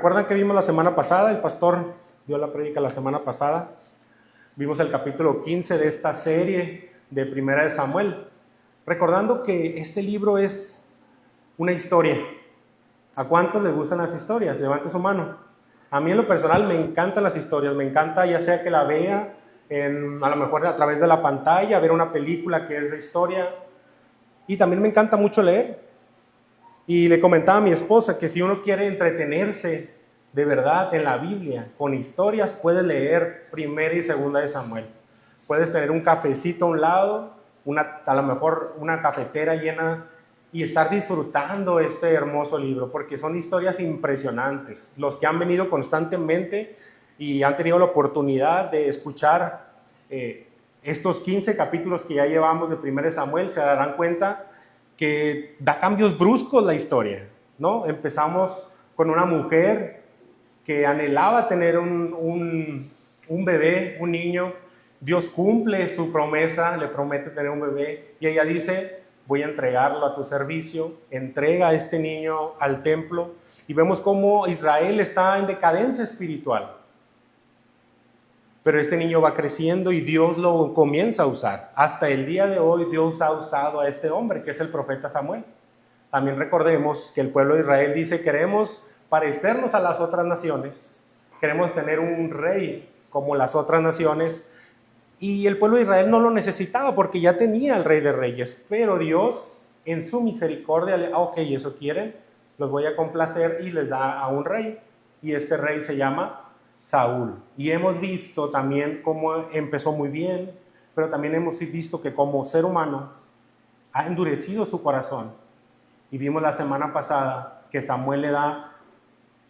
¿Recuerdan que vimos la semana pasada? El pastor dio la prédica la semana pasada. Vimos el capítulo 15 de esta serie de Primera de Samuel. Recordando que este libro es una historia. ¿A cuántos les gustan las historias? Levante su mano. A mí en lo personal me encantan las historias. Me encanta ya sea que la vea a lo mejor a través de la pantalla, ver una película que es de historia. Y también me encanta mucho leer. Y le comentaba a mi esposa que si uno quiere entretenerse de verdad en la Biblia, con historias, puedes leer Primera y Segunda de Samuel. Puedes tener un cafecito a un lado, a lo mejor una cafetera llena y estar disfrutando este hermoso libro, porque son historias impresionantes. Los que han venido constantemente y han tenido la oportunidad de escuchar estos 15 capítulos que ya llevamos de Primera de Samuel se darán cuenta que da cambios bruscos la historia, ¿no? Empezamos con una mujer que anhelaba tener un bebé, un niño. Dios cumple su promesa, le promete tener un bebé y ella dice, voy a entregarlo a tu servicio. Entrega a este niño al templo y vemos cómo Israel está en decadencia espiritual. Pero este niño va creciendo y Dios lo comienza a usar. Hasta el día de hoy Dios ha usado a este hombre, que es el profeta Samuel. También recordemos que el pueblo de Israel dice, queremos parecernos a las otras naciones, queremos tener un rey como las otras naciones. Y el pueblo de Israel no lo necesitaba porque ya tenía el rey de reyes. Pero Dios, en su misericordia, ok, eso quieren, los voy a complacer y les da a un rey. Y este rey se llama Saúl. Y hemos visto también cómo empezó muy bien, pero también hemos visto que como ser humano ha endurecido su corazón. Y vimos la semana pasada que Samuel le da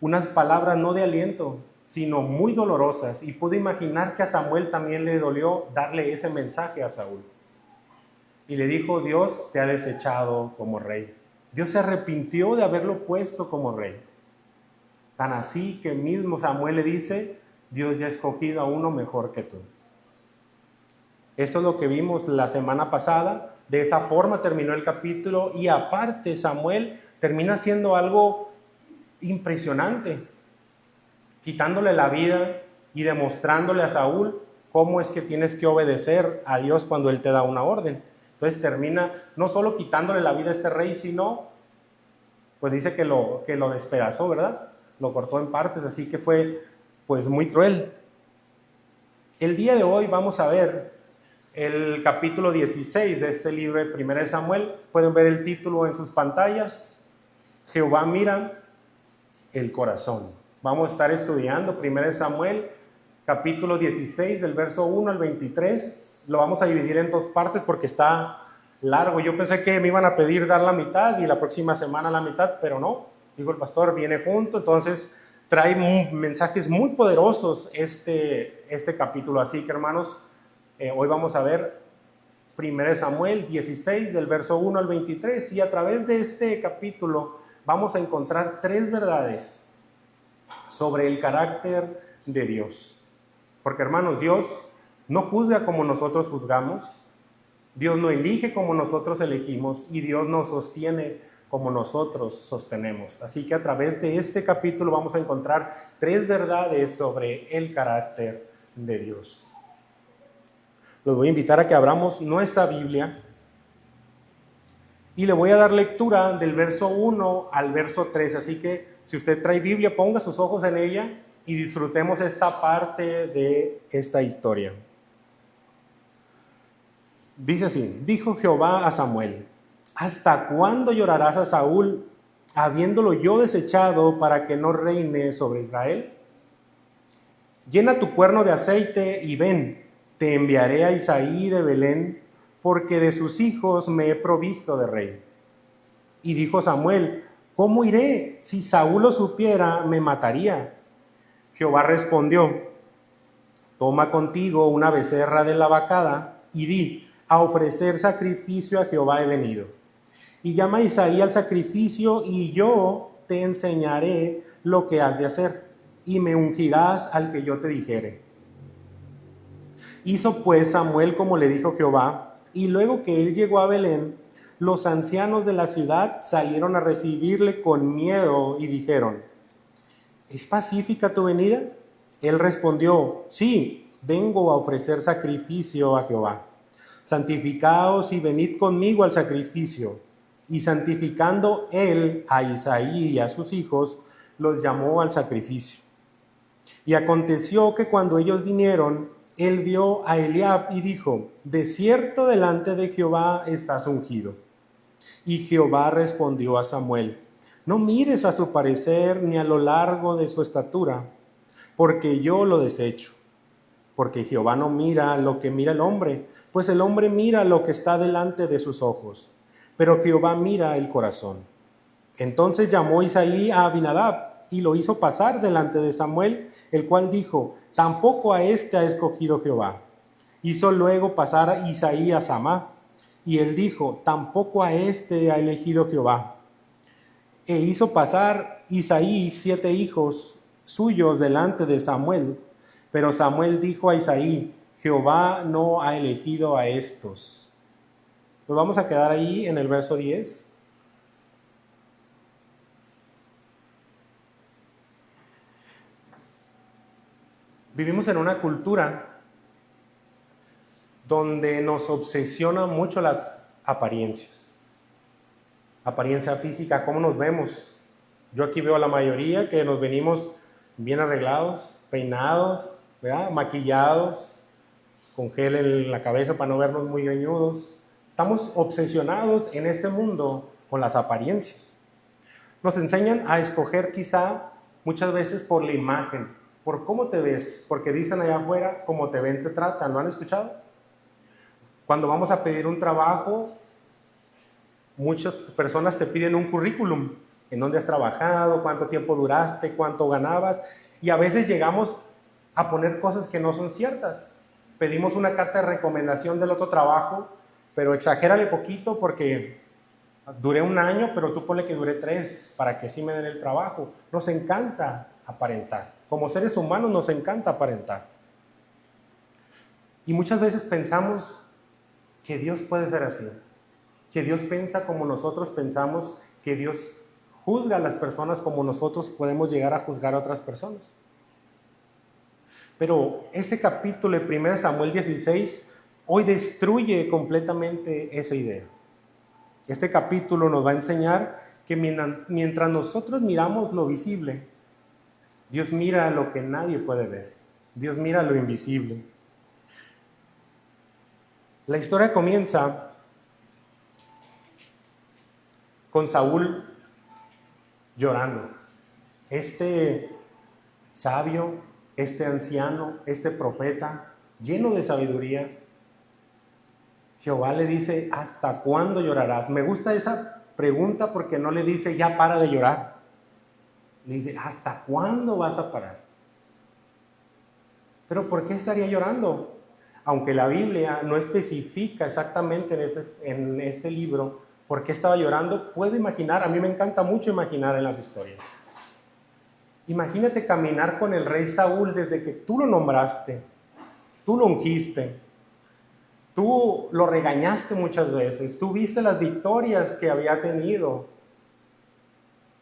unas palabras no de aliento, sino muy dolorosas. Y pude imaginar que a Samuel también le dolió darle ese mensaje a Saúl. Y le dijo, Dios te ha desechado como rey. Dios se arrepintió de haberlo puesto como rey. Tan así que mismo Samuel le dice, Dios ya ha escogido a uno mejor que tú. Esto es lo que vimos la semana pasada. De esa forma terminó el capítulo y aparte Samuel termina haciendo algo impresionante, quitándole la vida y demostrándole a Saúl cómo es que tienes que obedecer a Dios cuando Él te da una orden. Entonces termina no solo quitándole la vida a este rey, sino, pues dice que lo despedazó, ¿verdad? Lo cortó en partes, así que fue pues muy cruel. El día de hoy vamos a ver el capítulo 16 de este libro de Primera de Samuel. Pueden ver el título en sus pantallas. Jehová mira el corazón. Vamos a estar estudiando Primera de Samuel, capítulo 16, del verso 1 al 23. Lo vamos a dividir en dos partes porque está largo. Yo pensé que me iban a pedir dar la mitad y la próxima semana la mitad, pero no. Dijo el pastor, viene junto, entonces trae mensajes muy poderosos este capítulo. Así que hermanos, hoy vamos a ver 1 Samuel 16 del verso 1 al 23 y a través de este capítulo vamos a encontrar tres verdades sobre el carácter de Dios. Porque hermanos, Dios no juzga como nosotros juzgamos, Dios no elige como nosotros elegimos y Dios no sostiene como nosotros sostenemos. Así que a través de este capítulo vamos a encontrar tres verdades sobre el carácter de Dios. Los voy a invitar a que abramos nuestra Biblia y le voy a dar lectura del verso 1 al verso 3. Así que si usted trae Biblia, ponga sus ojos en ella y disfrutemos esta parte de esta historia. Dice así, dijo Jehová a Samuel, ¿hasta cuándo llorarás a Saúl, habiéndolo yo desechado para que no reine sobre Israel? Llena tu cuerno de aceite y ven, te enviaré a Isaí de Belén, porque de sus hijos me he provisto de rey. Y dijo Samuel, ¿cómo iré? Si Saúl lo supiera, me mataría. Jehová respondió, toma contigo una becerra de la vacada y di, a ofrecer sacrificio a Jehová he venido. Y llama a Isaí al sacrificio y yo te enseñaré lo que has de hacer y me ungirás al que yo te dijere. Hizo pues Samuel como le dijo Jehová y luego que él llegó a Belén, los ancianos de la ciudad salieron a recibirle con miedo y dijeron, ¿es pacífica tu venida? Él respondió, sí, vengo a ofrecer sacrificio a Jehová. Santificaos y venid conmigo al sacrificio. Y santificando él a Isaí y a sus hijos, los llamó al sacrificio. Y aconteció que cuando ellos vinieron, él vio a Eliab y dijo, de cierto delante de Jehová estás ungido. Y Jehová respondió a Samuel, no mires a su parecer ni a lo largo de su estatura, porque yo lo desecho. Porque Jehová no mira lo que mira el hombre, pues el hombre mira lo que está delante de sus ojos, pero Jehová mira el corazón. Entonces llamó Isaí a Abinadab y lo hizo pasar delante de Samuel, el cual dijo, tampoco a este ha escogido Jehová. Hizo luego pasar a Isaí a Samá, y él dijo, tampoco a este ha elegido Jehová. E hizo pasar Isaí 7 hijos suyos delante de Samuel, pero Samuel dijo a Isaí, Jehová no ha elegido a estos. Nos vamos a quedar ahí en el verso 10. Vivimos en una cultura donde nos obsesionan mucho las apariencias. Apariencia física, cómo nos vemos. Yo aquí veo a la mayoría que nos venimos bien arreglados, peinados, ¿verdad? Maquillados, con gel en la cabeza para no vernos muy greñudos. Estamos obsesionados en este mundo con las apariencias. Nos enseñan a escoger quizá muchas veces por la imagen, por cómo te ves, porque dicen allá afuera, como te ven te tratan, ¿lo han escuchado? Cuando vamos a pedir un trabajo, muchas personas te piden un currículum, en dónde has trabajado, cuánto tiempo duraste, cuánto ganabas, y a veces llegamos a poner cosas que no son ciertas. Pedimos una carta de recomendación del otro trabajo, pero exagérale poquito porque duré 1 año, pero tú ponle que duré 3 para que sí me den el trabajo. Nos encanta aparentar. Como seres humanos nos encanta aparentar. Y muchas veces pensamos que Dios puede ser así, que Dios piensa como nosotros pensamos, que Dios juzga a las personas como nosotros podemos llegar a juzgar a otras personas. Pero este capítulo de 1 Samuel 16 hoy destruye completamente esa idea. Este capítulo nos va a enseñar que mientras nosotros miramos lo visible, Dios mira lo que nadie puede ver. Dios mira lo invisible. La historia comienza con Saúl llorando. Este sabio, este anciano, este profeta, lleno de sabiduría, Jehová le dice, ¿hasta cuándo llorarás? Me gusta esa pregunta porque no le dice, ya para de llorar. Le dice, ¿hasta cuándo vas a parar? Pero ¿por qué estaría llorando? Aunque la Biblia no especifica exactamente en este libro por qué estaba llorando, puedo imaginar, a mí me encanta mucho imaginar en las historias. Imagínate caminar con el rey Saúl desde que tú lo nombraste, tú lo ungiste, tú lo regañaste muchas veces, tú viste las victorias que había tenido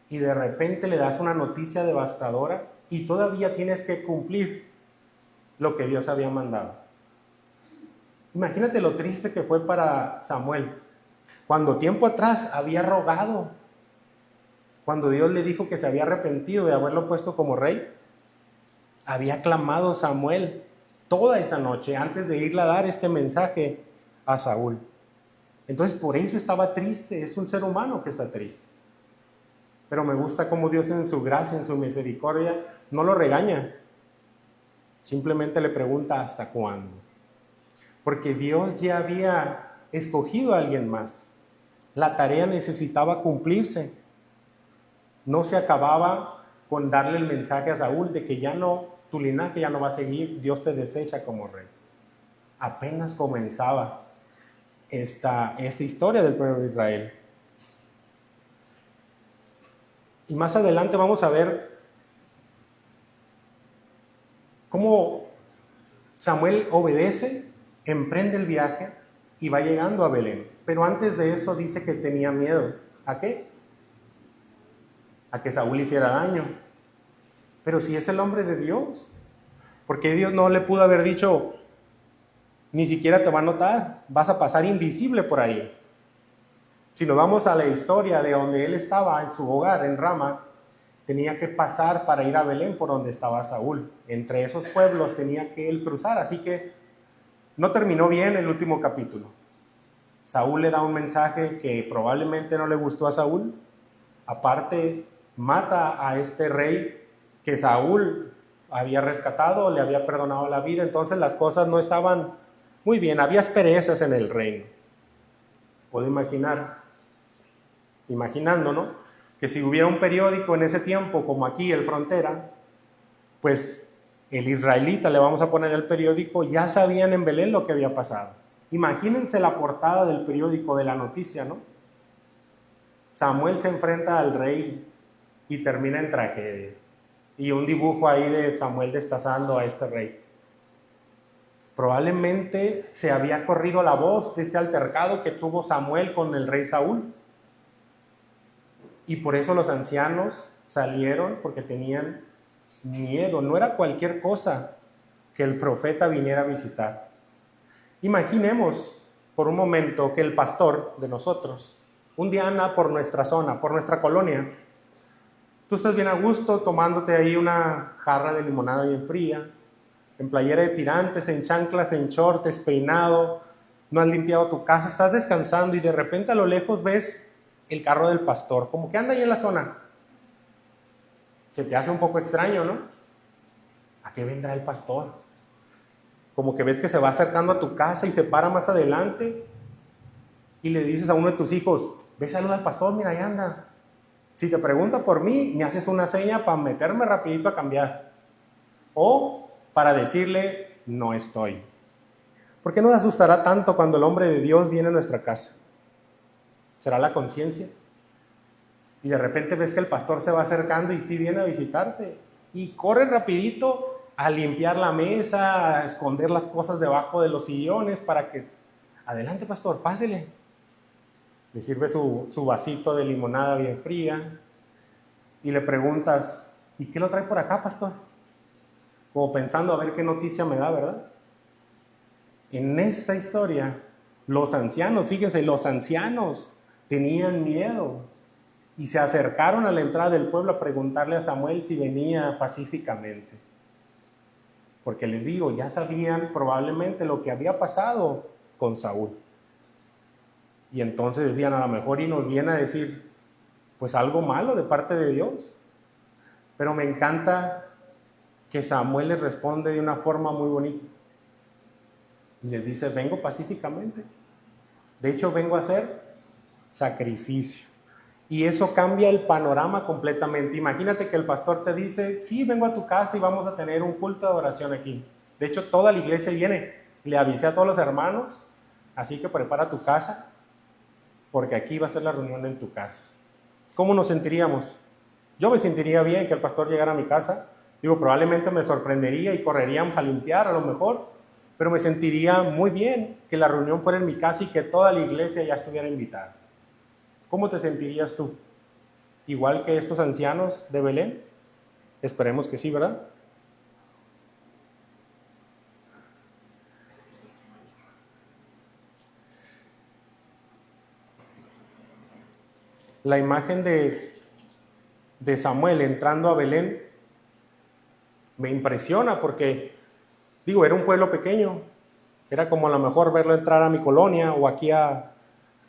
y de repente le das una noticia devastadora y todavía tienes que cumplir lo que Dios había mandado. Imagínate lo triste que fue para Samuel, cuando tiempo atrás había rogado, cuando Dios le dijo que se había arrepentido de haberlo puesto como rey, había clamado Samuel toda esa noche antes de irle a dar este mensaje a Saúl. Entonces por eso estaba triste, es un ser humano que está triste. Pero me gusta cómo Dios en su gracia, en su misericordia, no lo regaña, simplemente le pregunta hasta cuándo. Porque Dios ya había escogido a alguien más. La tarea necesitaba cumplirse. No se acababa con darle el mensaje a Saúl de que ya no, tu linaje ya no va a seguir, Dios te desecha como rey. Apenas comenzaba esta historia del pueblo de Israel. Y más adelante vamos a ver cómo Samuel obedece, emprende el viaje y va llegando a Belén. Pero antes de eso dice que tenía miedo. ¿A qué? A que Saúl hiciera daño. pero si es el hombre de Dios, porque Dios no le pudo haber dicho, ni siquiera te va a notar, vas a pasar invisible por ahí. Si nos vamos a la historia de donde él estaba, en su hogar, en Rama, tenía que pasar para ir a Belén por donde estaba Saúl. Entre esos pueblos tenía que él cruzar, así que no terminó bien el último capítulo. Saúl le da un mensaje que probablemente no le gustó a Saúl. Aparte, mata a este rey que Saúl había rescatado, le había perdonado la vida, entonces las cosas no estaban muy bien, había asperezas en el reino. Puedo imaginando, ¿no? Que si hubiera un periódico en ese tiempo, como aquí, el Frontera, pues el israelita, le vamos a poner el periódico, ya sabían en Belén lo que había pasado. Imagínense la portada del periódico, de la noticia, ¿no? Samuel se enfrenta al rey y termina en tragedia. Y un dibujo ahí de Samuel destazando a este rey. Probablemente se había corrido la voz de este altercado que tuvo Samuel con el rey Saúl. Y por eso los ancianos salieron, porque tenían miedo. No era cualquier cosa que el profeta viniera a visitar. Imaginemos por un momento que el pastor de nosotros un día anda por nuestra zona, por nuestra colonia. Tú estás bien a gusto tomándote ahí una jarra de limonada bien fría, en playera de tirantes, en chanclas, en short, despeinado, no has limpiado tu casa, estás descansando y de repente a lo lejos ves el carro del pastor, como que anda ahí en la zona. Se te hace un poco extraño, ¿no? ¿A qué vendrá el pastor? Como que ves que se va acercando a tu casa y se para más adelante y le dices a uno de tus hijos, ve, saluda al pastor, mira, ahí anda. Si te pregunta por mí, me haces una seña para meterme rapidito a cambiar. O para decirle, no estoy. ¿Por qué nos asustará tanto cuando el hombre de Dios viene a nuestra casa? ¿Será la conciencia? Y de repente ves que el pastor se va acercando y sí viene a visitarte. Y corre rapidito a limpiar la mesa, a esconder las cosas debajo de los sillones para que, adelante pastor, pásele. Le sirve su vasito de limonada bien fría y le preguntas, ¿y qué lo trae por acá, pastor? Como pensando a ver qué noticia me da, ¿verdad? En esta historia, los ancianos, fíjense, los ancianos tenían miedo y se acercaron a la entrada del pueblo a preguntarle a Samuel si venía pacíficamente. Porque les digo, ya sabían probablemente lo que había pasado con Saúl. Y entonces decían, a lo mejor y nos viene a decir, pues algo malo de parte de Dios. Pero me encanta que Samuel les responde de una forma muy bonita. Y les dice, vengo pacíficamente. De hecho, vengo a hacer sacrificio. Y eso cambia el panorama completamente. Imagínate que el pastor te dice, sí, vengo a tu casa y vamos a tener un culto de adoración aquí. De hecho, toda la iglesia viene. Le avisé a todos los hermanos, así que prepara tu casa, porque aquí va a ser la reunión en tu casa. ¿Cómo nos sentiríamos? Yo me sentiría bien que el pastor llegara a mi casa. Digo, probablemente me sorprendería y correríamos a limpiar a lo mejor, pero me sentiría muy bien que la reunión fuera en mi casa y que toda la iglesia ya estuviera invitada. ¿Cómo te sentirías tú? ¿Igual que estos ancianos de Belén? Esperemos que sí, ¿verdad? La imagen de Samuel entrando a Belén me impresiona porque, digo, era un pueblo pequeño. Era como a lo mejor verlo entrar a mi colonia o aquí a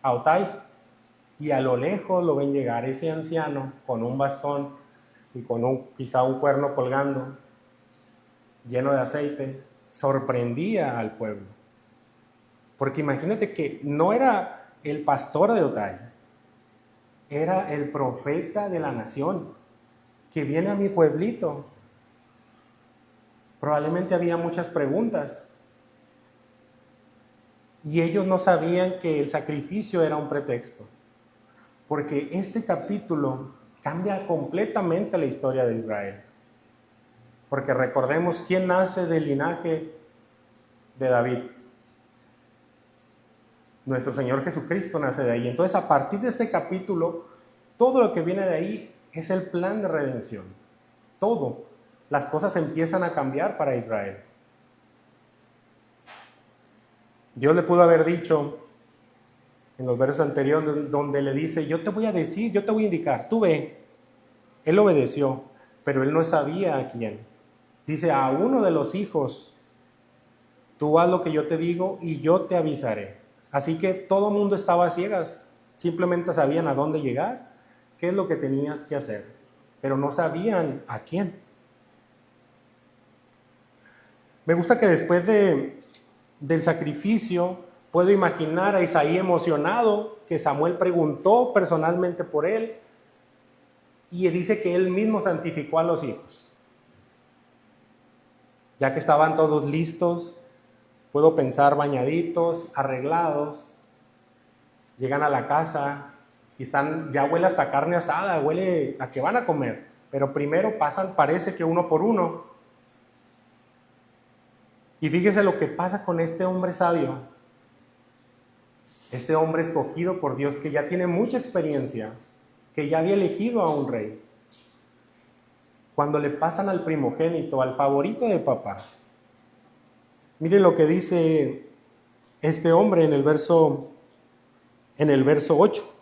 Otay. Y a lo lejos lo ven llegar ese anciano con un bastón y con quizá un cuerno colgando, lleno de aceite. Sorprendía al pueblo. Porque imagínate que no era el pastor de Otay, era el profeta de la nación, que viene a mi pueblito. Probablemente había muchas preguntas. Y ellos no sabían que el sacrificio era un pretexto. Porque este capítulo cambia completamente la historia de Israel. Porque recordemos quién nace del linaje de David. Nuestro Señor Jesucristo nace de ahí. Entonces, a partir de este capítulo, todo lo que viene de ahí es el plan de redención. Todo. las cosas empiezan a cambiar para Israel. Dios le pudo haber dicho en los versos anteriores, donde le dice, yo te voy a decir, yo te voy a indicar, tú ve. Él obedeció, pero él no sabía a quién. Dice, a uno de los hijos, tú haz lo que yo te digo y yo te avisaré. Así que todo el mundo estaba a ciegas, simplemente sabían a dónde llegar, qué es lo que tenías que hacer, pero no sabían a quién. Me gusta que después del sacrificio, puedo imaginar a Isaí emocionado, que Samuel preguntó personalmente por él, y dice que él mismo santificó a los hijos. Ya que estaban todos listos, puedo pensar bañaditos, arreglados, llegan a la casa y ya huele hasta carne asada, huele a que van a comer, pero primero pasan, parece que uno por uno. Y fíjese lo que pasa con este hombre sabio, este hombre escogido por Dios, que ya tiene mucha experiencia, que ya había elegido a un rey. Cuando le pasan al primogénito, al favorito de papá, mire lo que dice este hombre en el verso 8.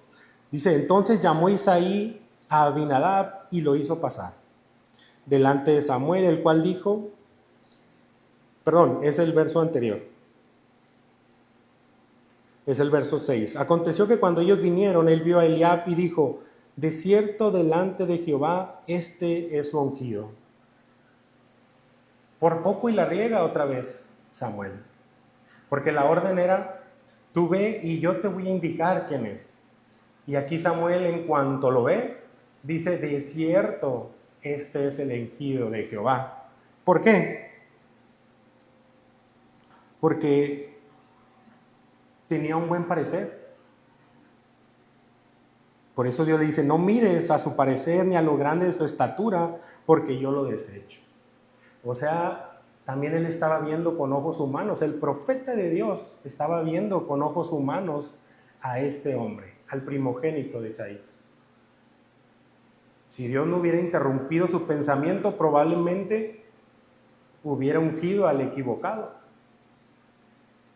Dice, entonces llamó Isaí a Abinadab y lo hizo pasar delante de Samuel, el cual dijo, es el verso anterior, es el verso 6. Aconteció que cuando ellos vinieron, él vio a Eliab y dijo, de cierto delante de Jehová, este es su ungido. Por poco y la riega otra vez Samuel, porque la orden era, tú ve y yo te voy a indicar quién es. Y aquí Samuel, en cuanto lo ve, dice, de cierto, este es el ungido de Jehová. ¿Por qué? Porque tenía un buen parecer. Por eso Dios le dice, no mires a su parecer ni a lo grande de su estatura, porque yo lo desecho. O sea, también él estaba viendo con ojos humanos. El profeta de Dios estaba viendo con ojos humanos a este hombre, al primogénito de Isaí. Si Dios no hubiera interrumpido su pensamiento, probablemente hubiera ungido al equivocado.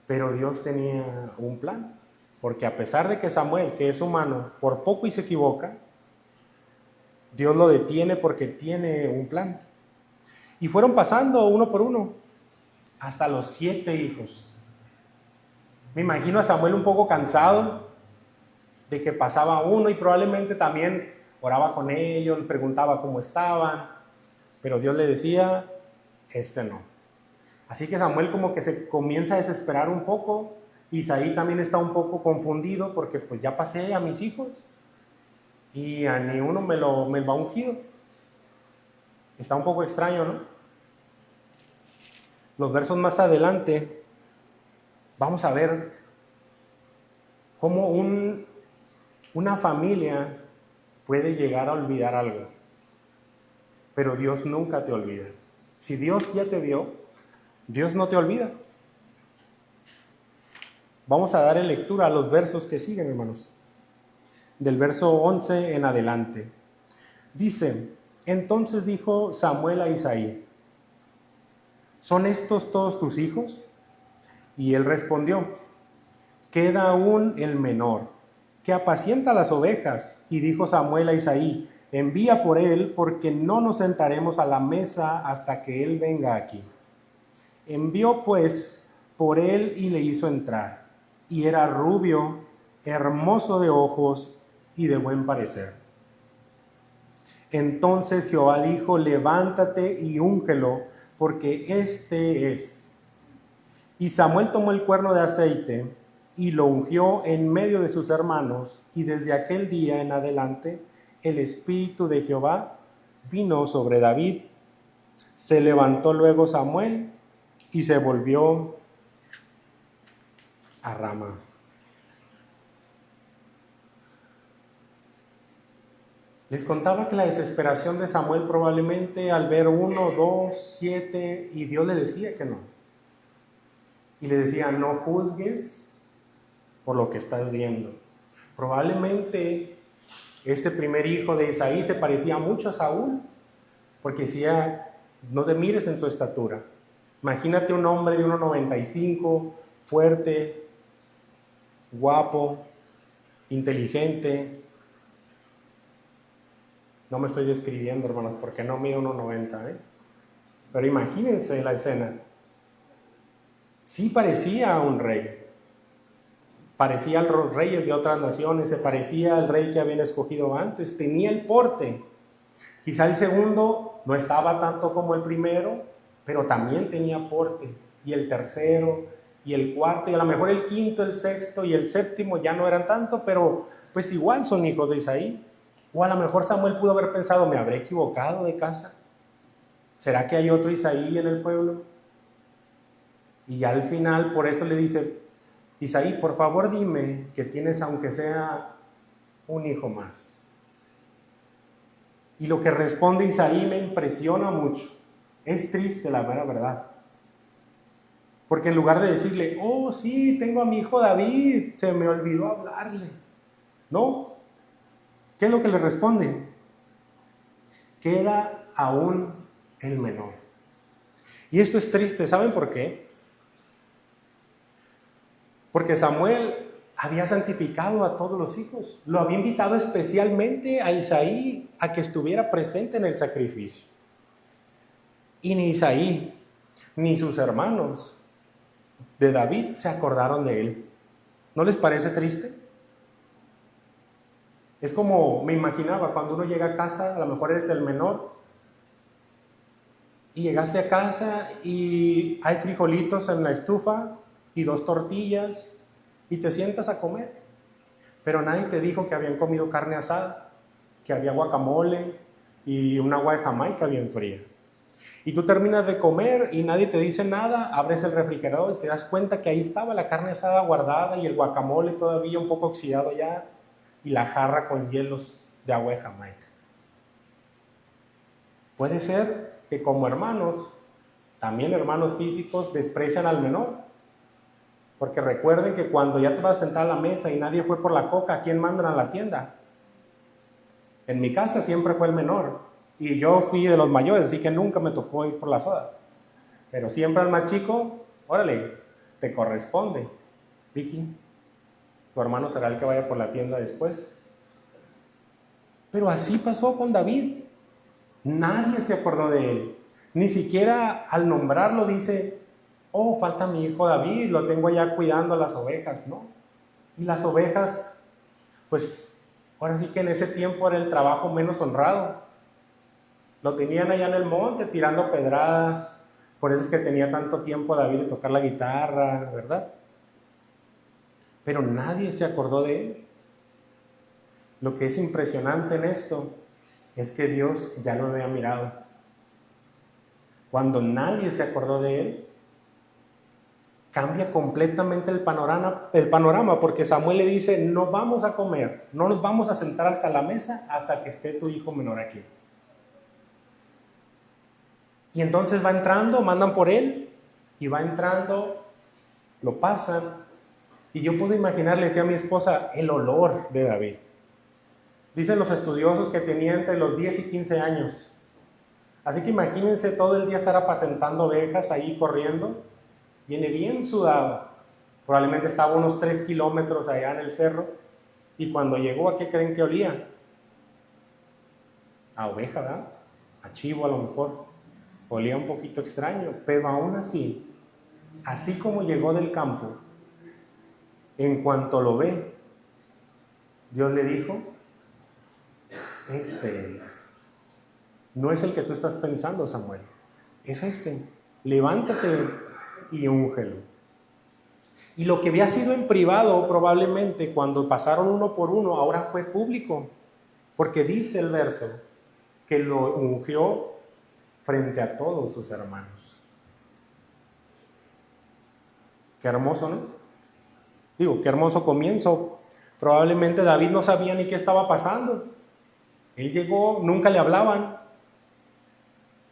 Pero Dios tenía un plan. Porque a pesar de que Samuel, que es humano, por poco y se equivoca, Dios lo detiene porque tiene un plan. Y fueron pasando uno por uno, hasta los 7 hijos. Me imagino a Samuel un poco cansado de que pasaba uno y probablemente también oraba con ellos, preguntaba cómo estaban, pero Dios le decía, este no. Así que Samuel como que se comienza a desesperar un poco. Isaí también está un poco confundido porque pues ya pasé a mis hijos y a ni uno me va ungido. Está un poco extraño, ¿no? Los versos más adelante vamos a ver cómo una familia puede llegar a olvidar algo, pero Dios nunca te olvida. Si Dios ya te vio, Dios no te olvida. Vamos a dar lectura a los versos que siguen, hermanos. Del verso 11 en adelante. Dice, entonces dijo Samuel a Isaí, ¿son estos todos tus hijos? Y él respondió, queda aún el menor, que apacienta las ovejas. Y dijo Samuel a Isaí, envía por él, porque no nos sentaremos a la mesa hasta que él venga aquí. Envió pues por él y le hizo entrar. Y era rubio, hermoso de ojos y de buen parecer. Entonces Jehová dijo, levántate y úngelo, porque este es. Y Samuel tomó el cuerno de aceite y lo ungió en medio de sus hermanos, y desde aquel día en adelante el Espíritu de Jehová vino sobre David. Se levantó luego Samuel y se volvió a Rama. Les contaba que la desesperación de Samuel probablemente al ver 1, 2, 7 y Dios le decía que no. Y le decía, no juzgues por lo que estás viendo. Probablemente este primer hijo de Isaí se parecía mucho a Saúl, porque decía no te mires en su estatura. Imagínate un hombre de 1,95, fuerte, guapo, inteligente. No me estoy describiendo, hermanos, porque no mido 1,90, ¿eh? Pero imagínense la escena. Sí parecía un rey. Parecía a los reyes de otras naciones, se parecía al rey que habían escogido antes. Tenía el porte. Quizá el segundo no estaba tanto como el primero, pero también tenía porte. Y el tercero, y el cuarto, y a lo mejor el quinto, el sexto y el séptimo ya no eran tanto, pero pues igual son hijos de Isaí. O a lo mejor Samuel pudo haber pensado, ¿me habré equivocado de casa? ¿Será que hay otro Isaí en el pueblo? Y ya al final, por eso le dice, Isaí, por favor dime que tienes aunque sea un hijo más. Y lo que responde Isaí me impresiona mucho. Es triste la mera verdad. Porque en lugar de decirle, oh sí, tengo a mi hijo David, se me olvidó hablarle. No. ¿Qué es lo que le responde? Queda aún el menor. Y esto es triste, ¿saben por qué? Porque Samuel había santificado a todos los hijos. Lo había invitado especialmente a Isaí a que estuviera presente en el sacrificio. Y ni Isaí ni sus hermanos de David se acordaron de él. ¿No les parece triste? Es como me imaginaba cuando uno llega a casa, a lo mejor eres el menor, y llegaste a casa y hay frijolitos en la estufa y 2 tortillas y te sientas a comer. Pero nadie te dijo que habían comido carne asada, que había guacamole y un agua de Jamaica bien fría. Y tú terminas de comer y nadie te dice nada, abres el refrigerador y te das cuenta que ahí estaba la carne asada guardada y el guacamole todavía un poco oxidado ya y la jarra con hielos de agua de Jamaica. Puede ser que como hermanos, también hermanos físicos, desprecian al menor. Porque recuerden que cuando ya te vas a sentar a la mesa y nadie fue por la coca, ¿quién mandan a la tienda? En mi casa siempre fue el menor. Y yo fui de los mayores, así que nunca me tocó ir por la soda. Pero siempre al más chico, órale, te corresponde. Vicky, tu hermano será el que vaya por la tienda después. Pero así pasó con David. Nadie se acordó de él. Ni siquiera al nombrarlo dice, oh, falta mi hijo David, lo tengo allá cuidando a las ovejas, ¿no? Y las ovejas, pues, ahora sí que en ese tiempo era el trabajo menos honrado. Lo tenían allá en el monte tirando pedradas, por eso es que tenía tanto tiempo David de tocar la guitarra, ¿verdad? Pero nadie se acordó de él. Lo que es impresionante en esto es que Dios ya lo había mirado. Cuando nadie se acordó de él, cambia completamente el panorama, porque Samuel le dice, no vamos a comer, no nos vamos a sentar hasta la mesa hasta que esté tu hijo menor aquí. Y entonces va entrando, mandan por él, y va entrando, lo pasan, y yo puedo imaginar, le decía a mi esposa, el olor de David. Dicen los estudiosos que tenía entre los 10 y 15 años. Así que imagínense todo el día estar apacentando ovejas ahí corriendo. Viene bien sudado. Probablemente estaba unos 3 kilómetros allá en el cerro. Y cuando llegó, ¿a qué creen que olía? A oveja, ¿verdad? A chivo a lo mejor. Olía un poquito extraño, pero aún así como llegó del campo, en cuanto lo ve, Dios le dijo, este es. No es el que tú estás pensando, Samuel. Es este. Levántate y úngelo. Y lo que había sido en privado, probablemente, cuando pasaron uno por uno, ahora fue público. Porque dice el verso que lo ungió frente a todos sus hermanos. Qué hermoso, ¿no? Digo, qué hermoso comienzo. Probablemente David no sabía ni qué estaba pasando. Él llegó, nunca le hablaban.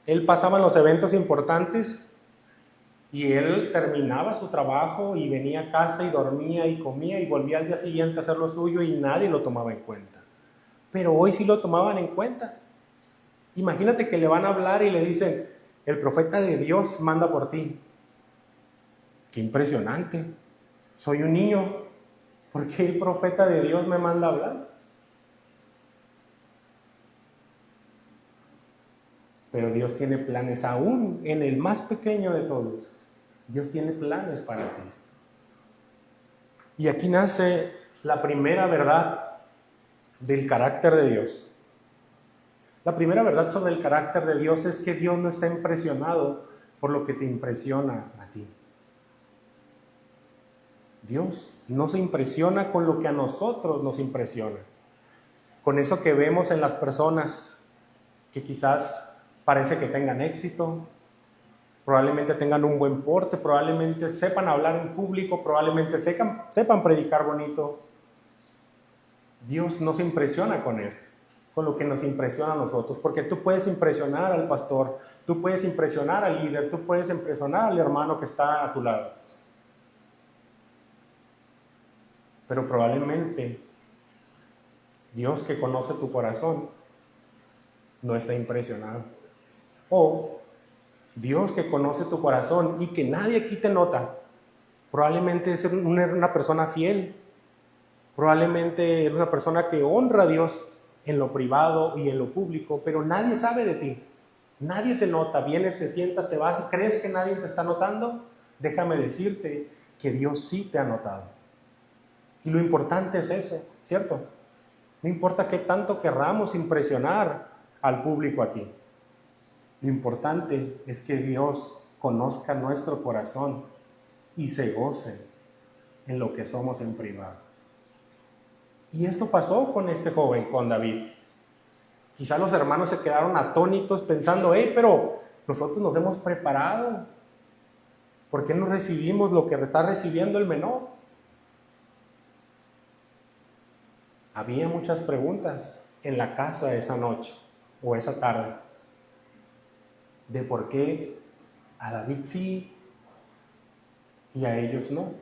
Él pasaba en los eventos importantes y él terminaba su trabajo y venía a casa y dormía y comía y volvía al día siguiente a hacer lo suyo y nadie lo tomaba en cuenta. Pero hoy sí lo tomaban en cuenta. Imagínate que le van a hablar y le dicen, el profeta de Dios manda por ti. Qué impresionante. Soy un niño. ¿Por qué el profeta de Dios me manda a hablar? Pero Dios tiene planes aún en el más pequeño de todos. Dios tiene planes para ti. Y aquí nace la primera verdad del carácter de Dios. La primera verdad sobre el carácter de Dios es que Dios no está impresionado por lo que te impresiona a ti. Dios no se impresiona con lo que a nosotros nos impresiona. Con eso que vemos en las personas que quizás parece que tengan éxito, probablemente tengan un buen porte, probablemente sepan hablar en público, probablemente sepan predicar bonito. Dios no se impresiona con eso, con lo que nos impresiona a nosotros, porque tú puedes impresionar al pastor, tú puedes impresionar al líder, tú puedes impresionar al hermano que está a tu lado. Pero probablemente Dios, que conoce tu corazón, no está impresionado. O Dios, que conoce tu corazón y que nadie aquí te nota, probablemente es una persona fiel, probablemente es una persona que honra a Dios en lo privado y en lo público, pero nadie sabe de ti, nadie te nota. Vienes, te sientas, te vas y crees que nadie te está notando. Déjame decirte que Dios sí te ha notado. Y lo importante es eso, ¿cierto? No importa qué tanto querramos impresionar al público aquí. Lo importante es que Dios conozca nuestro corazón y se goce en lo que somos en privado. Y esto pasó con este joven, con David. Quizá los hermanos se quedaron atónitos pensando, pero nosotros nos hemos preparado. ¿Por qué no recibimos lo que está recibiendo el menor? Había muchas preguntas en la casa esa noche o esa tarde de por qué a David sí y a ellos no.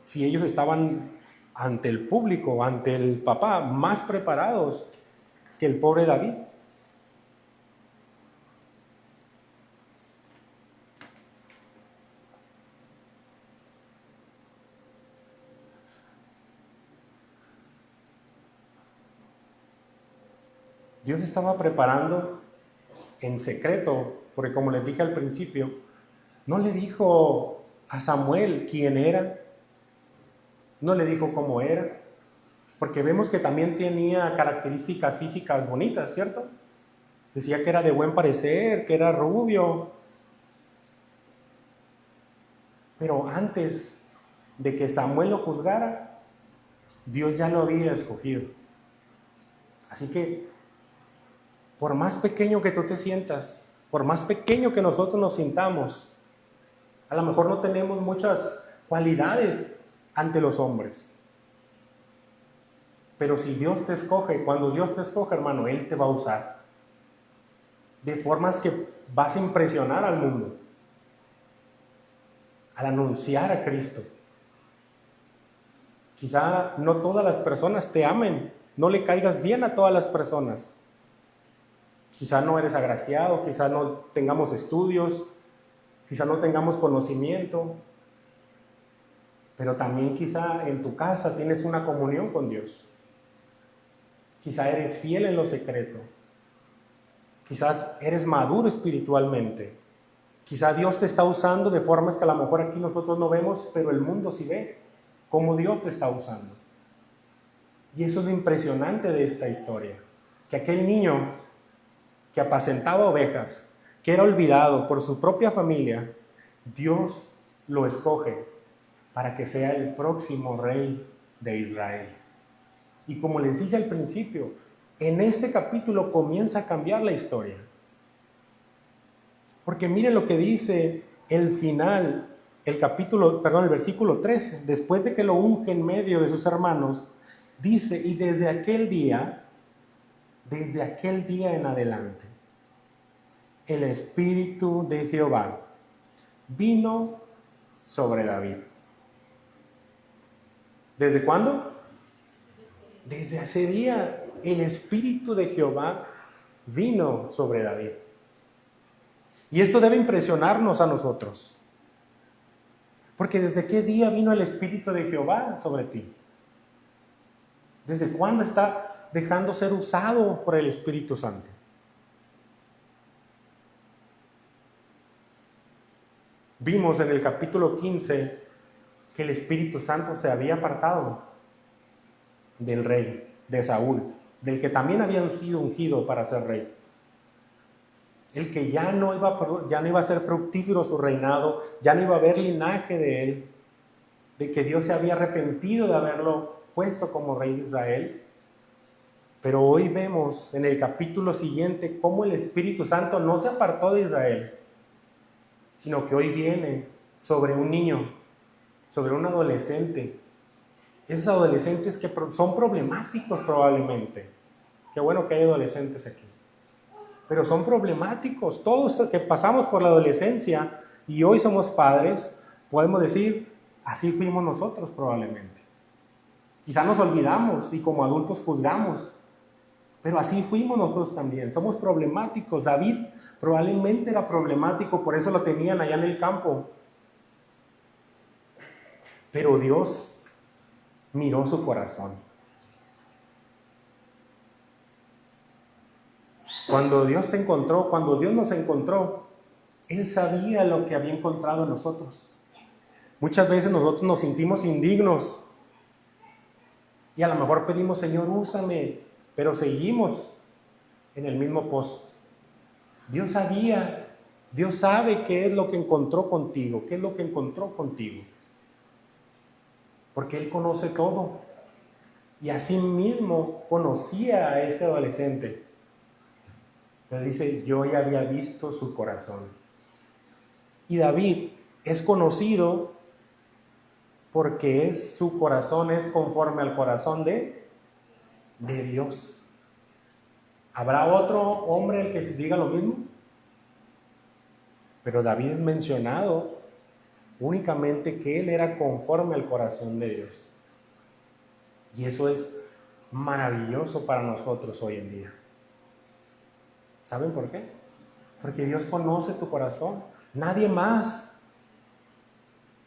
Si ellos estaban ante el público, ante el papá, más preparados que el pobre David. Dios estaba preparando en secreto, porque como les dije al principio, no le dijo a Samuel quién era, no le dijo cómo era, porque vemos que también tenía características físicas bonitas, ¿cierto? Decía que era de buen parecer, que era rubio. Pero antes de que Samuel lo juzgara, Dios ya lo había escogido. Así que, por más pequeño que tú te sientas, por más pequeño que nosotros nos sintamos, a lo mejor no tenemos muchas cualidades ante los hombres. Pero si Dios te escoge, cuando Dios te escoge, hermano, Él te va a usar de formas que vas a impresionar al mundo al anunciar a Cristo. Quizá no todas las personas te amen, no le caigas bien a todas las personas. Quizá no eres agraciado, quizá no tengamos estudios, quizá no tengamos conocimiento, pero también quizá en tu casa tienes una comunión con Dios. Quizá eres fiel en lo secreto. Quizás eres maduro espiritualmente. Quizá Dios te está usando de formas que a lo mejor aquí nosotros no vemos, pero el mundo sí ve cómo Dios te está usando. Y eso es lo impresionante de esta historia, que aquel niño que apacentaba ovejas, que era olvidado por su propia familia, Dios lo escoge para que sea el próximo rey de Israel. Y como les dije al principio, en este capítulo comienza a cambiar la historia. Porque miren lo que dice el final, el versículo 13, después de que lo unge en medio de sus hermanos, dice, y desde aquel día en adelante, el Espíritu de Jehová vino sobre David. ¿Desde cuándo? Desde ese día el Espíritu de Jehová vino sobre David. Y esto debe impresionarnos a nosotros. Porque ¿desde qué día vino el Espíritu de Jehová sobre ti? ¿Desde cuándo está dejando ser usado por el Espíritu Santo? Vimos en el capítulo 15 que el Espíritu Santo se había apartado del rey, de Saúl, del que también había sido ungido para ser rey. El que ya no iba a ser fructífero su reinado, ya no iba a haber linaje de él, de que Dios se había arrepentido de haberlo puesto como rey de Israel. Pero hoy vemos en el capítulo siguiente cómo el Espíritu Santo no se apartó de Israel, sino que hoy viene sobre un niño, sobre un adolescente. Esos adolescentes que son problemáticos probablemente. Qué bueno que hay adolescentes aquí. Pero son problemáticos. Todos que pasamos por la adolescencia y hoy somos padres, podemos decir, así fuimos nosotros probablemente. Quizá nos olvidamos y como adultos juzgamos, pero así fuimos nosotros también. Somos problemáticos. David probablemente era problemático, por eso lo tenían allá en el campo. Pero Dios miró su corazón. Cuando Dios te encontró, cuando Dios nos encontró, Él sabía lo que había encontrado en nosotros. Muchas veces nosotros nos sentimos indignos y a lo mejor pedimos, Señor, úsame, pero seguimos en el mismo pozo. Dios sabía, Dios sabe qué es lo que encontró contigo, qué es lo que encontró contigo. Porque Él conoce todo. Y así mismo conocía a este adolescente. Pero dice, yo ya había visto su corazón. Y David es conocido porque su corazón es conforme al corazón de Dios. ¿Habrá otro hombre el que diga lo mismo? Pero David es mencionado únicamente que él era conforme al corazón de Dios. Y eso es maravilloso para nosotros hoy en día. ¿Saben por qué? Porque Dios conoce tu corazón. Nadie más.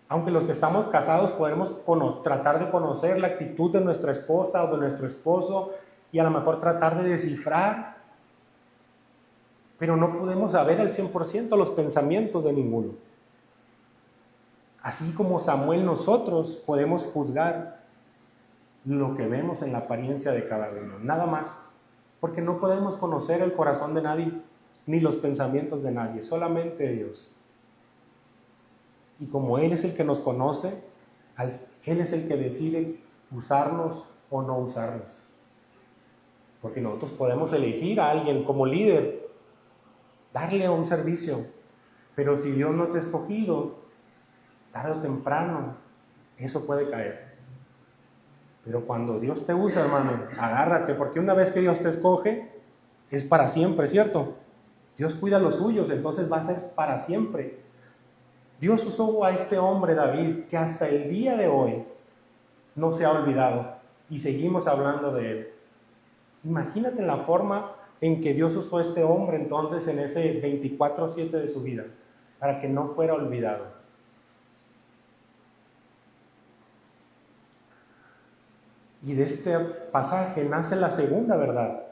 Aunque los que estamos casados podemos tratar de conocer la actitud de nuestra esposa o de nuestro esposo y a lo mejor tratar de descifrar, pero no podemos saber al 100% los pensamientos de ninguno. Así como Samuel, nosotros podemos juzgar lo que vemos en la apariencia de cada uno, nada más, porque no podemos conocer el corazón de nadie, ni los pensamientos de nadie, solamente Dios. Y como Él es el que nos conoce, Él es el que decide usarnos o no usarnos. Porque nosotros podemos elegir a alguien como líder, darle un servicio, pero si Dios no te ha escogido, tarde o temprano, eso puede caer. Pero cuando Dios te usa, hermano, agárrate, porque una vez que Dios te escoge, es para siempre, ¿cierto? Dios cuida a los suyos, entonces va a ser para siempre. Dios usó a este hombre, David, que hasta el día de hoy no se ha olvidado y seguimos hablando de él. Imagínate la forma en que Dios usó a este hombre entonces en ese 24/7 de su vida, para que no fuera olvidado. Y de este pasaje nace la segunda verdad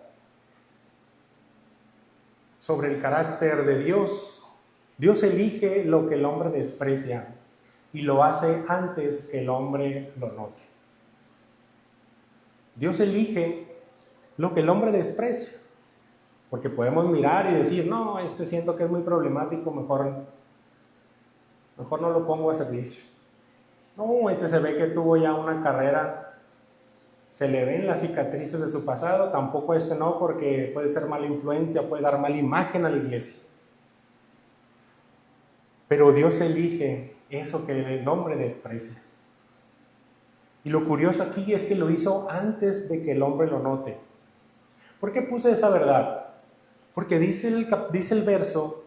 sobre el carácter de Dios. Dios elige lo que el hombre desprecia y lo hace antes que el hombre lo note. Dios elige lo que el hombre desprecia, porque podemos mirar y decir, no, siento que es muy problemático, mejor no lo pongo a servicio. No, se ve que tuvo ya una carrera, se le ven las cicatrices de su pasado, tampoco no, porque puede ser mala influencia, puede dar mala imagen a la iglesia. Pero Dios elige eso que el hombre desprecia. Y lo curioso aquí es que lo hizo antes de que el hombre lo note. ¿Por qué puse esa verdad? Porque dice el verso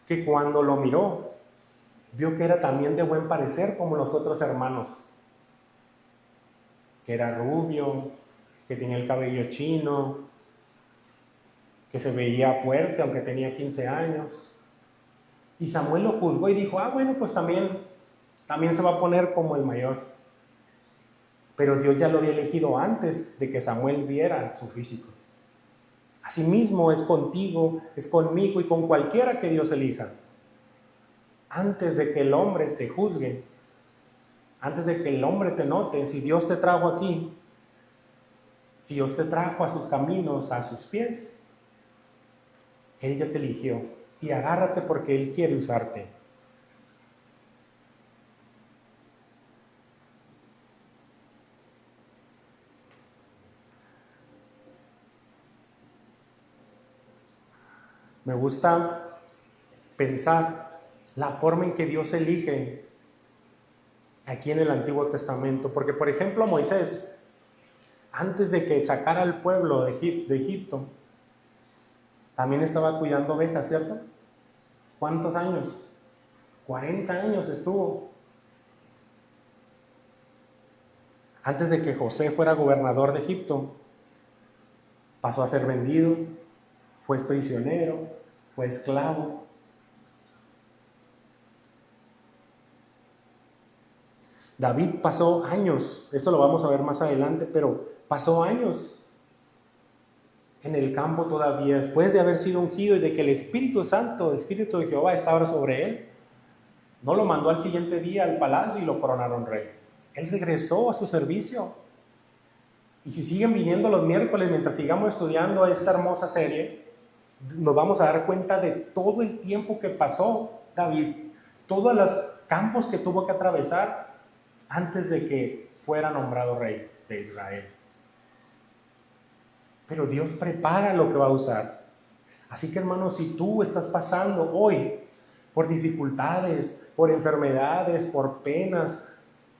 que cuando lo miró, vio que era también de buen parecer como los otros hermanos. Que era rubio, que tenía el cabello chino, que se veía fuerte aunque tenía 15 años. Y Samuel lo juzgó y dijo, bueno, pues también se va a poner como el mayor. Pero Dios ya lo había elegido antes de que Samuel viera su físico. Asimismo es contigo, es conmigo y con cualquiera que Dios elija. Antes de que el hombre te juzgue, antes de que el hombre te note, si Dios te trajo aquí, si Dios te trajo a sus caminos, a sus pies, Él ya te eligió. Y agárrate porque Él quiere usarte. Me gusta pensar la forma en que Dios elige aquí en el Antiguo Testamento. Porque, por ejemplo, Moisés, antes de que sacara al pueblo de Egipto, también estaba cuidando ovejas, ¿cierto? ¿Cuántos años? 40 años estuvo. Antes de que José fuera gobernador de Egipto, pasó a ser vendido, fue prisionero, fue esclavo. David pasó años, esto lo vamos a ver más adelante, pero pasó años en el campo todavía, después de haber sido ungido y de que el Espíritu Santo, el Espíritu de Jehová estaba sobre él. No lo mandó al siguiente día al palacio y lo coronaron rey. Él regresó a su servicio. Y si siguen viniendo los miércoles mientras sigamos estudiando esta hermosa serie, nos vamos a dar cuenta de todo el tiempo que pasó David, todos los campos que tuvo que atravesar antes de que fuera nombrado rey de Israel. Pero Dios prepara lo que va a usar. Así que, hermanos, si tú estás pasando hoy por dificultades, por enfermedades, por penas,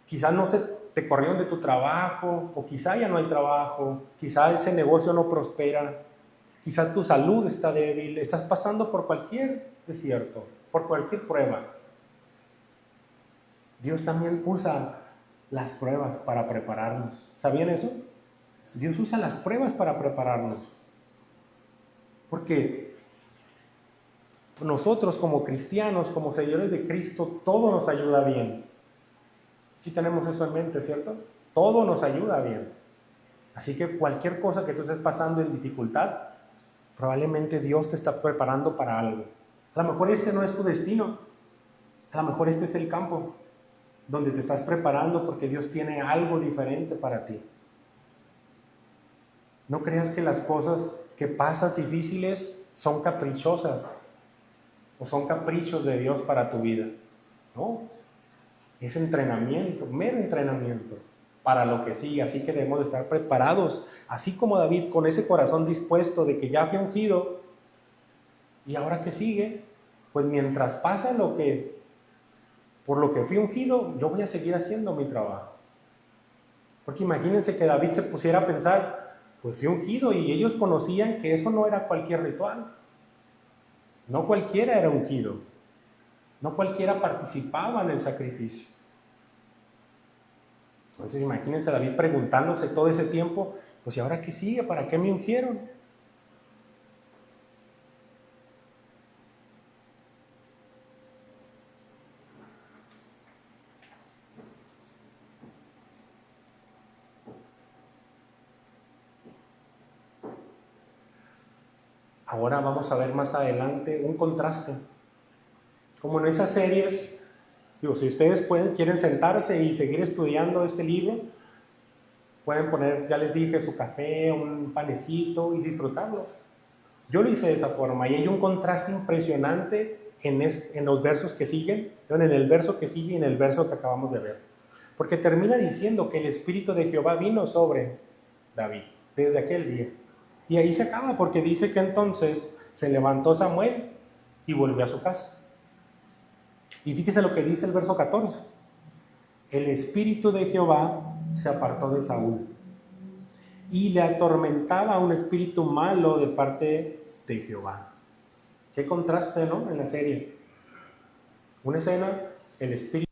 quizás no te corrieron de tu trabajo, o quizá ya no hay trabajo, quizá ese negocio no prospera, quizás tu salud está débil, estás pasando por cualquier desierto, por cualquier prueba. Dios también usa las pruebas para prepararnos. ¿Sabían eso? Dios usa las pruebas para prepararnos. Porque nosotros como cristianos, como seguidores de Cristo, todo nos ayuda bien. Sí tenemos eso en mente, ¿cierto? Todo nos ayuda bien. Así que cualquier cosa que tú estés pasando en dificultad, probablemente Dios te está preparando para algo. A lo mejor este no es tu destino. A lo mejor este es el campo donde te estás preparando porque Dios tiene algo diferente para ti. No creas que las cosas que pasas difíciles son caprichosas o son caprichos de Dios para tu vida. No, es entrenamiento, mero entrenamiento para lo que sigue. Así que debemos de estar preparados, así como David, con ese corazón dispuesto de que ya fue ungido y ahora que sigue, pues mientras pasa por lo que fui ungido, yo voy a seguir haciendo mi trabajo. Porque imagínense que David se pusiera a pensar, pues fui ungido y ellos conocían que eso no era cualquier ritual. No cualquiera era ungido. No cualquiera participaba en el sacrificio. Entonces imagínense a David preguntándose todo ese tiempo, pues ¿y ahora qué sigue? ¿Para qué me ungieron? Ahora vamos a ver más adelante un contraste. Como en esas series, digo, si ustedes quieren sentarse y seguir estudiando este libro, pueden poner, ya les dije, su café, un panecito y disfrutarlo. Yo lo hice de esa forma y hay un contraste impresionante en los versos que siguen, en el verso que sigue y en el verso que acabamos de ver. Porque termina diciendo que el Espíritu de Jehová vino sobre David desde aquel día. Y ahí se acaba porque dice que entonces se levantó Samuel y volvió a su casa. Y fíjese lo que dice el verso 14. El Espíritu de Jehová se apartó de Saúl y le atormentaba un espíritu malo de parte de Jehová. Qué contraste, ¿no? En la serie. Una escena, el espíritu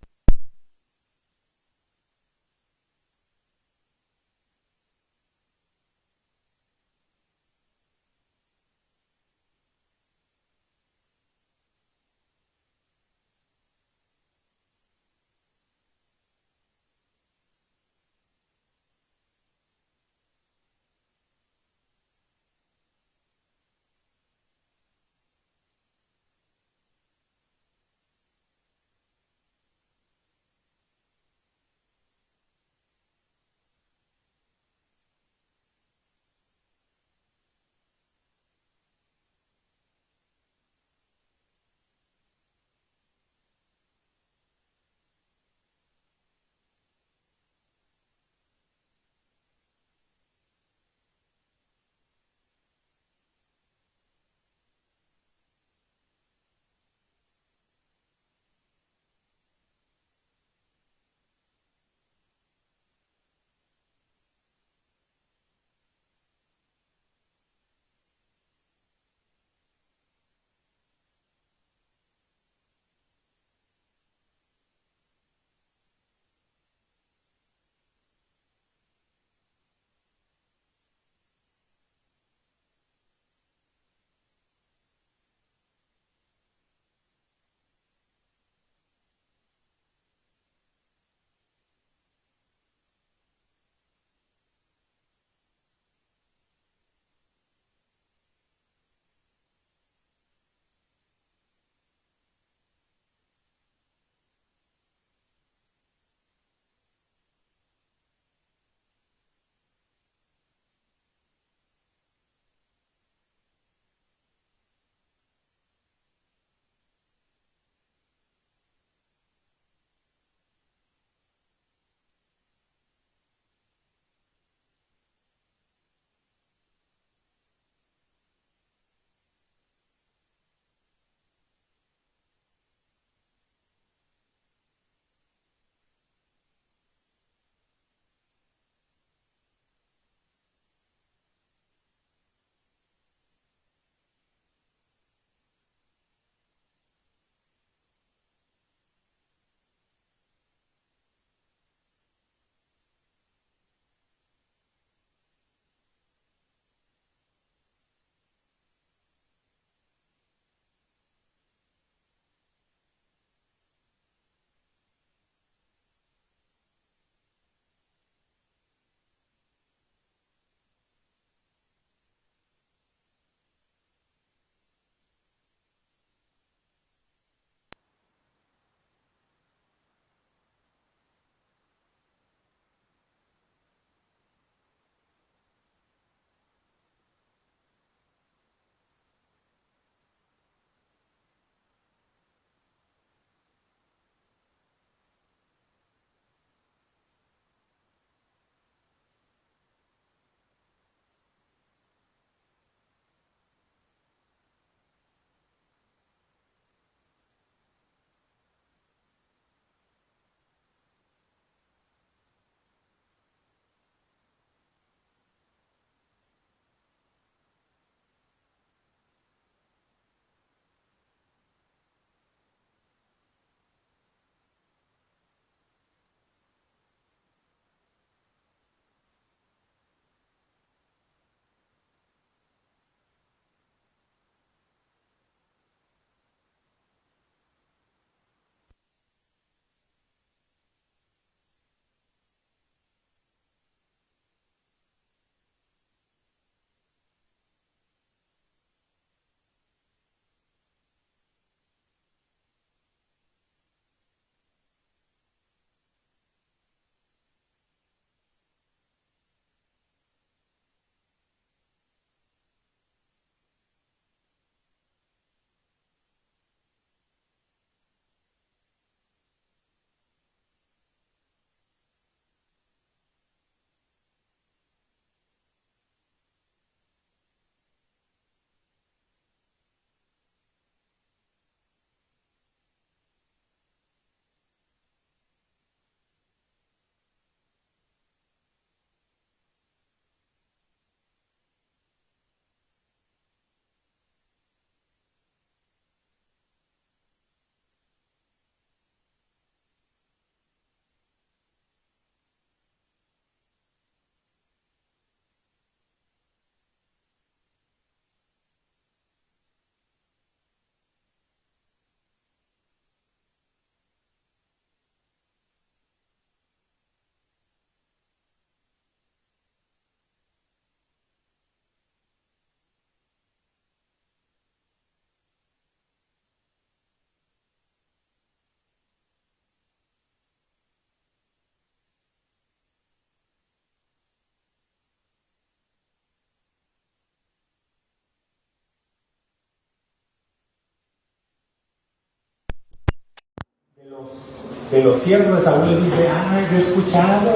de los siervos de Saúl, le dice: ah, yo he escuchado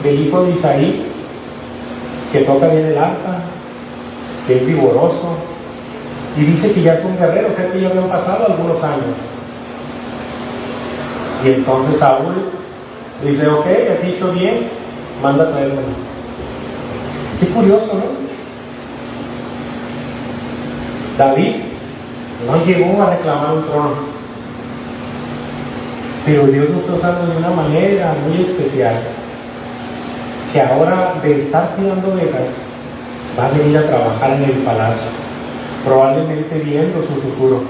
del hijo de Isaí que toca bien el arpa, que es vigoroso, y dice que ya es un guerrero, o sea que ya habían pasado algunos años. Y entonces Saúl dice: ok, has dicho bien, manda a traerlo. Qué curioso, ¿no? David no llegó a reclamar un trono, pero Dios lo está usando de una manera muy especial, que ahora de estar cuidando ovejas va a venir a trabajar en el palacio, probablemente viendo su futuro.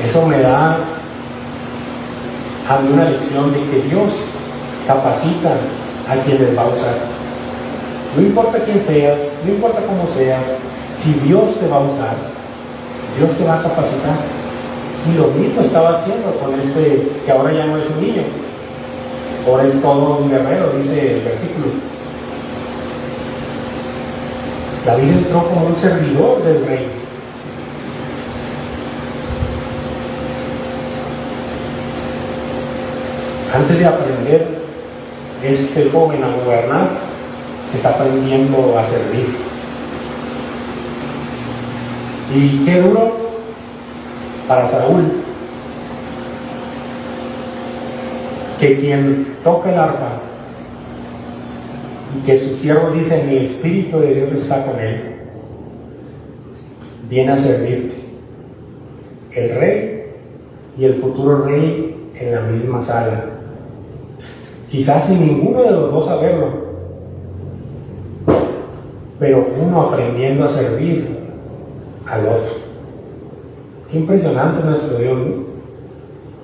Eso me da a mí una lección de que Dios capacita a quienes va a usar. No importa quién seas, no importa cómo seas, si Dios te va a usar, Dios te va a capacitar. Y lo mismo estaba haciendo con este, que ahora ya no es un niño, ahora es todo un guerrero, dice el versículo. David entró como un servidor del rey. Antes de aprender este joven a gobernar, está aprendiendo a servir. Y qué duro para Saúl que quien toca el arpa y que su siervo dice: mi espíritu de Dios está con él, viene a servirte. El rey y el futuro rey en la misma sala, quizás sin ninguno de los dos saberlo, pero uno aprendiendo a servir al otro. Qué impresionante nuestro Dios, ¿no?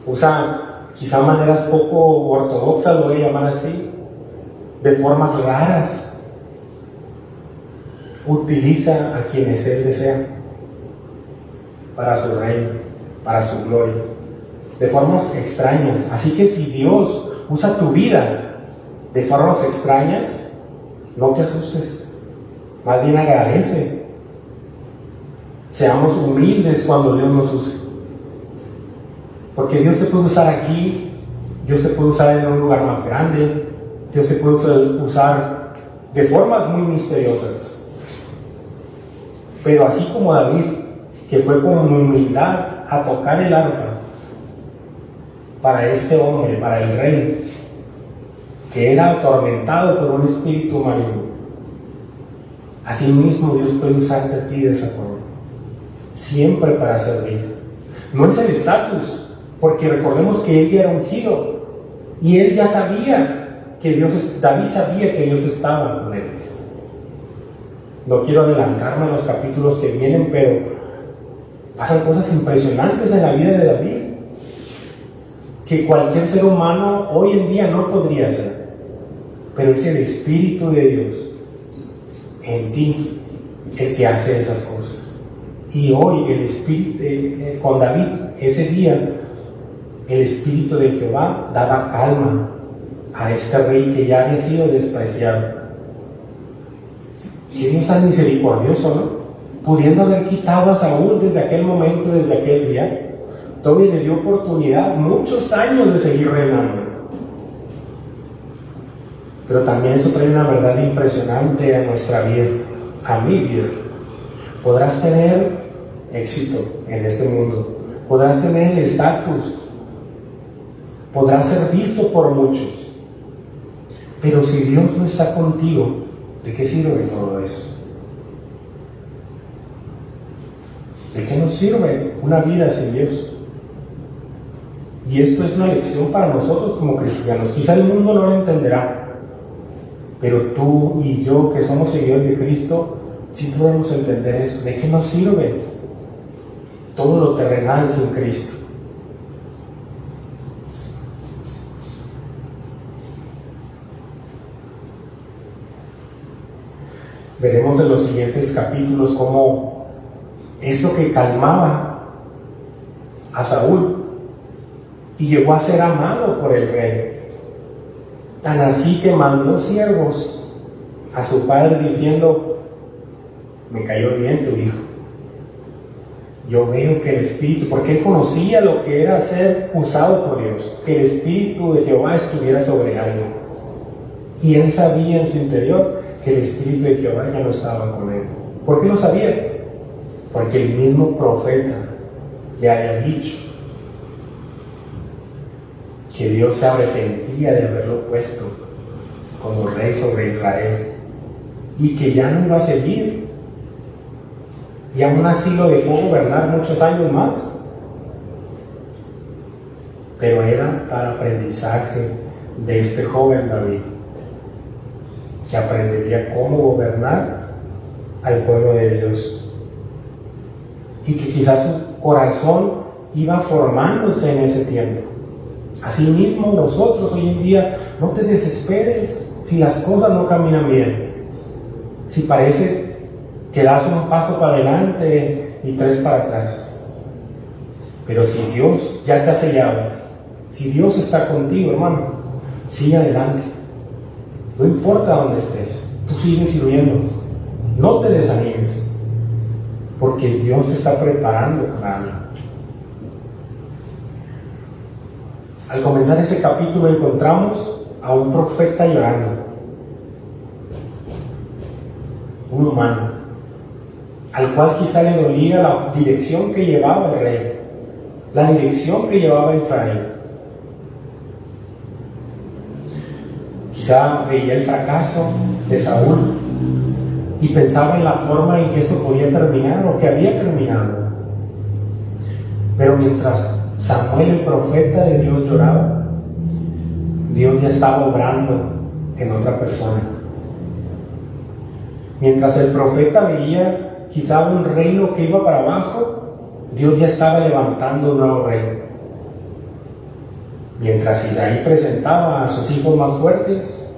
Usa quizá maneras poco ortodoxas, lo voy a llamar así, de formas raras. Utiliza a quienes Él desea para su reino, para su gloria, de formas extrañas. Así que si Dios usa tu vida de formas extrañas, no te asustes, más bien agradece. Seamos humildes cuando Dios nos use, porque Dios te puede usar aquí, Dios te puede usar en un lugar más grande, Dios te puede usar de formas muy misteriosas. Pero así como David, que fue con humildad a tocar el arpa para este hombre, para el rey, que era atormentado por un espíritu maligno, así mismo Dios puede usarte a ti de esa forma, siempre para servir. No es el estatus, porque recordemos que él ya era ungido y él ya sabía que David sabía que Dios estaba con él. No quiero adelantarme a los capítulos que vienen, pero pasan cosas impresionantes en la vida de David que cualquier ser humano hoy en día no podría hacer, pero es el Espíritu de Dios en ti el que hace esas cosas. Y hoy el Espíritu, con David, ese día, el Espíritu de Jehová daba calma a este rey que ya había sido despreciado. Qué Dios tan misericordioso, ¿no? Pudiendo haber quitado a Saúl desde aquel momento, desde aquel día, todavía le dio oportunidad, muchos años de seguir reinando. Pero también eso trae una verdad impresionante a nuestra vida, a mi vida. Podrás tener éxito en este mundo, podrás tener el estatus, podrás ser visto por muchos, pero si Dios no está contigo, ¿de qué sirve todo eso? ¿De qué nos sirve una vida sin Dios? Y esto es una lección para nosotros como cristianos. Quizá el mundo no lo entenderá, pero tú y yo, que somos seguidores de Cristo, sí podemos entender eso. ¿De qué nos sirve todo lo terrenal sin Cristo? Veremos en los siguientes capítulos cómo esto que calmaba a Saúl y llegó a ser amado por el rey, tan así que mandó siervos a su padre diciendo: me cayó bien tu hijo, yo veo que el Espíritu, porque él conocía lo que era ser usado por Dios, que el Espíritu de Jehová estuviera sobre alguien. Y él sabía en su interior que el Espíritu de Jehová ya no estaba con él. ¿Por qué lo sabía? Porque el mismo profeta le había dicho que Dios se arrepentía de haberlo puesto como rey sobre Israel y que ya no iba a seguir. Y aún así lo dejó gobernar muchos años más. Pero era para aprendizaje de este joven David, que aprendería cómo gobernar al pueblo de Dios. Y que quizás su corazón iba formándose en ese tiempo. Asimismo, nosotros hoy en día, no te desesperes si las cosas no caminan bien. Si parece que das un paso para adelante y tres para atrás. Pero si Dios ya te ha sellado, si Dios está contigo, hermano, sigue adelante. No importa dónde estés, tú sigues sirviendo. No te desanimes, porque Dios te está preparando para algo. Al comenzar ese capítulo encontramos a un profeta llorando, un humano, al cual quizá le dolía la dirección que llevaba el rey, la dirección que llevaba Israel. Quizá veía el fracaso de Saúl y pensaba en la forma en que esto podía terminar o que había terminado. Pero mientras Samuel, el profeta de Dios, lloraba, Dios ya estaba obrando en otra persona. Mientras el profeta veía quizá un reino que iba para abajo, Dios ya estaba levantando un nuevo rey. Mientras Isaí presentaba a sus hijos más fuertes,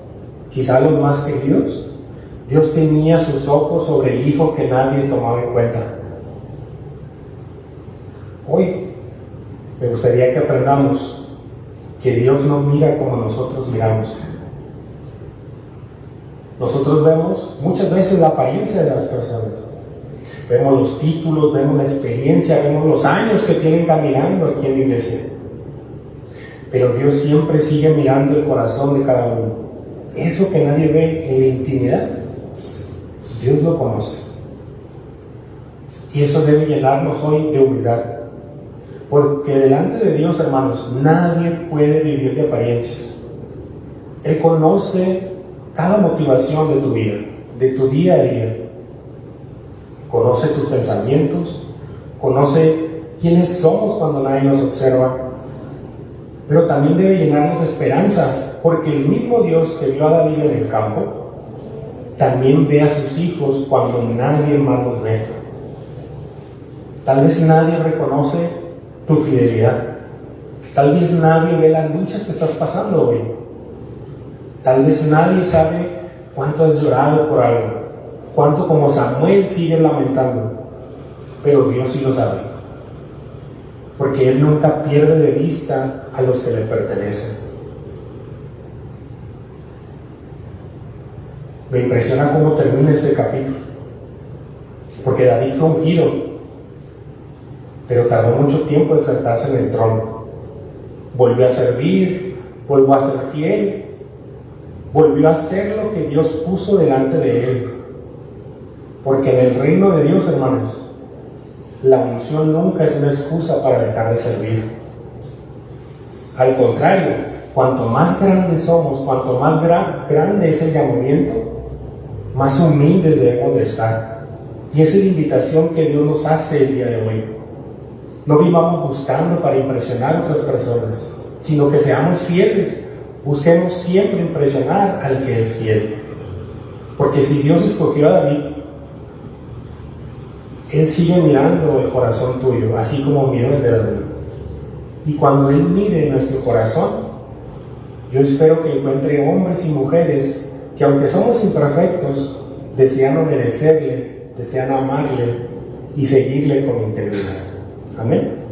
quizá los más queridos, Dios tenía sus ojos sobre el hijo que nadie tomaba en cuenta. Hoy me gustaría que aprendamos que Dios no mira como nosotros miramos. Nosotros vemos muchas veces la apariencia de las personas. Vemos los títulos, vemos la experiencia, vemos los años que tienen caminando aquí en la iglesia. Pero Dios siempre sigue mirando el corazón de cada uno. Eso que nadie ve en la intimidad, Dios lo conoce. Y eso debe llenarnos hoy de humildad. Porque delante de Dios, hermanos, nadie puede vivir de apariencias. Él conoce cada motivación de tu vida, de tu día a día. Conoce tus pensamientos, conoce quiénes somos cuando nadie nos observa. Pero también debe llenarnos de esperanza, porque el mismo Dios que vio a David en el campo, también ve a sus hijos cuando nadie más los ve. Tal vez nadie reconoce tu fidelidad. Tal vez nadie ve las luchas que estás pasando hoy. Tal vez nadie sabe cuánto has llorado por algo, cuánto como Samuel sigues lamentando, pero Dios sí lo sabe, porque Él nunca pierde de vista a los que le pertenecen. Me impresiona cómo termina este capítulo, porque David fue ungido, pero tardó mucho tiempo en sentarse en el trono. Volvió a servir, volvió a ser fiel, volvió a hacer lo que Dios puso delante de él. Porque en el reino de Dios, hermanos, la unción nunca es una excusa para dejar de servir. Al contrario, cuanto más grandes somos, cuanto más grande es el llamamiento, más humildes debemos de estar. Y esa es la invitación que Dios nos hace el día de hoy. No vivamos buscando para impresionar a otras personas, sino que seamos fieles. Busquemos siempre impresionar al que es fiel. Porque si Dios escogió a David, Él sigue mirando el corazón tuyo, así como miró el de David. Y cuando Él mire nuestro corazón, yo espero que encuentre hombres y mujeres que, aunque somos imperfectos, desean obedecerle, desean amarle y seguirle con integridad. Amén.